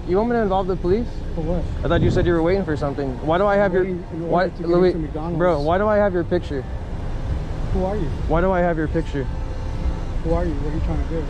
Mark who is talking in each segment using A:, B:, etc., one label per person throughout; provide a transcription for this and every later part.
A: You want me to involve the police?
B: For what?
A: I thought you said you were waiting for something. Why do I have your... Why, Louis, bro, why do I have your picture?
B: Who are you?
A: Why do I have your picture?
B: Who are you? What are you trying to do?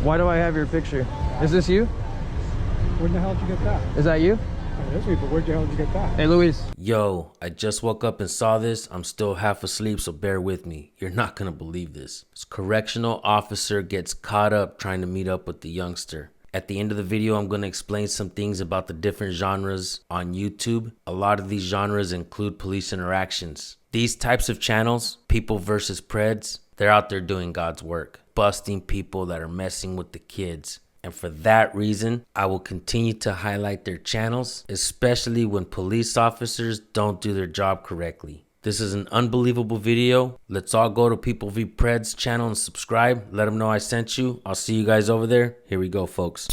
A: Why do I have your picture? Is this you?
B: Where the hell did you get that?
A: Is that you?
B: Oh, that's me, but where the hell did you get that?
A: Hey, Luis.
C: Yo, I just woke up and saw this. I'm still half asleep, so bear with me. You're not gonna believe this. This correctional officer gets caught up trying to meet up with the youngster. At the end of the video, I'm going to explain some things about the different genres on YouTube. A lot of these genres include police interactions. These types of channels, people versus preds, they're out there doing God's work, busting people that are messing with the kids. And for that reason, I will continue to highlight their channels, especially when police officers don't do their job correctly. This is an unbelievable video. Let's all go to People v Pred's channel and subscribe. Let them know I sent you. I'll see you guys over there. Here we go, folks.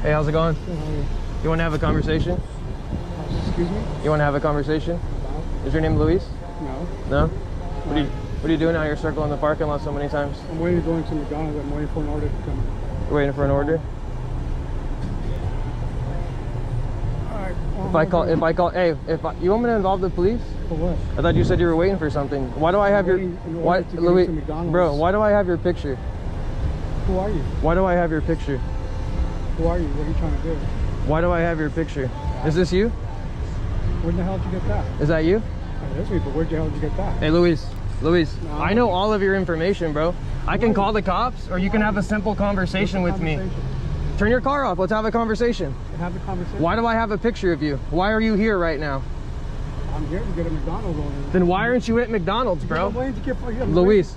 A: Hey, how's it going? You want to have a conversation?
B: Excuse me?
A: You want to have a conversation?
B: About?
A: Is your name Luis?
B: No.
A: No? What are you doing out here circling the parking lot so many times?
B: I'm waiting to go into McDonald's. I'm waiting for an order to come.
A: You're waiting for an order?
B: Alright.
A: You want me to involve the police?
B: For what?
A: I thought you said you were waiting for something. Why do I have your... Why, Louis, bro, why do I have your picture?
B: Who are you?
A: Why do I have your picture?
B: Who are you? What are you trying to do?
A: Why do I have your picture? Is this you?
B: Where the hell did you get that?
A: Is that you?
B: Oh, that's me, but where the hell did you get that?
A: Hey, Luis,
B: No.
A: I know all of your information, bro. I can call the cops, or you can have a simple conversation with me. Turn your car off. Let's have a conversation.
B: Have a conversation.
A: Why do I have a picture of you? Why are you here right now?
B: I'm here to get a McDonald's order.
A: Then why aren't you at McDonald's, bro?
B: I'm waiting to get for you.
A: Luis,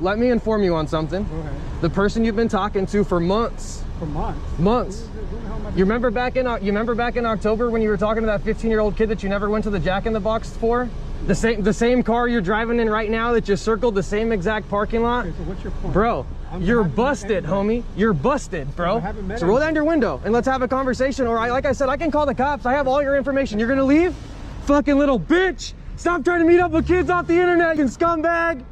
A: let me inform you on something.
B: Go ahead.
A: The person you've been talking to for months.
B: For months?
A: Months. You remember back in October when you were talking to that 15-year-old kid that you never went to the Jack in the Box for? The same car you're driving in right now that just circled the same exact parking lot?
B: Okay, so what's your point?
A: Bro, you're busted, homie. You're busted, bro. So roll down your window and let's have a conversation. Or like I said, I can call the cops. I have all your information. You're gonna leave? Fucking little bitch. Stop trying to meet up with kids off the internet, you scumbag.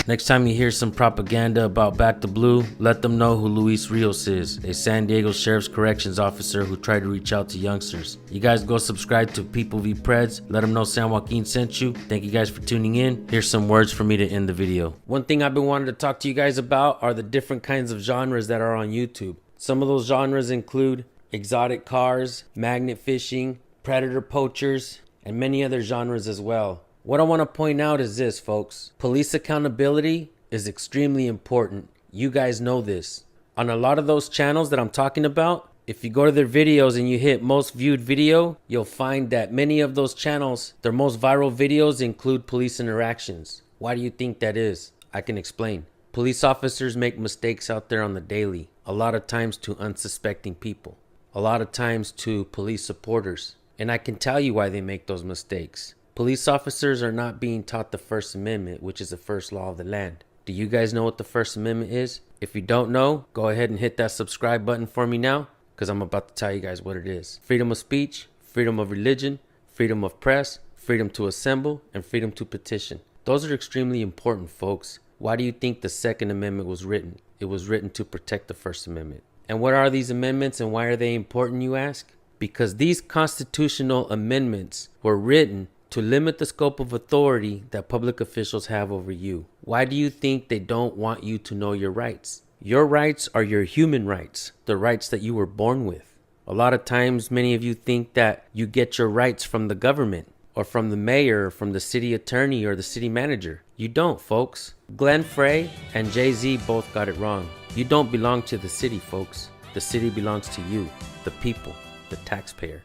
C: Next time you hear some propaganda about Back to Blue, let them know who Luis Rios is, a San Diego Sheriff's Corrections officer who tried to reach out to youngsters. You guys go subscribe to People v Preds, let them know San Joaquin sent you. Thank you guys for tuning in. Here's some words for me to end the video. One thing I've been wanting to talk to you guys about are the different kinds of genres that are on YouTube. Some of those genres include exotic cars, magnet fishing, predator poachers, and many other genres as well. What I want to point out is this, folks. Police accountability is extremely important. You guys know this. On a lot of those channels that I'm talking about, if you go to their videos and you hit most viewed video, you'll find that many of those channels, their most viral videos include police interactions. Why do you think that is? I can explain. Police officers make mistakes out there on the daily. A lot of times to unsuspecting people. A lot of times to police supporters. And I can tell you why they make those mistakes. Police officers are not being taught the First Amendment, which is the first law of the land. Do you guys know what the First Amendment is? If you don't know, go ahead and hit that subscribe button for me now, because I'm about to tell you guys what it is. Freedom of speech, freedom of religion, freedom of press, freedom to assemble, and freedom to petition. Those are extremely important, folks. Why do you think the Second Amendment was written? It was written to protect the First Amendment. And what are these amendments and why are they important, you ask? Because these constitutional amendments were written to limit the scope of authority that public officials have over you. Why do you think they don't want you to know your rights? Your rights are your human rights, the rights that you were born with. A lot of times, many of you think that you get your rights from the government or from the mayor or from the city attorney or the city manager. You don't, folks. Glenn Frey and Jay-Z both got it wrong. You don't belong to the city, folks. The city belongs to you, the people, the taxpayer.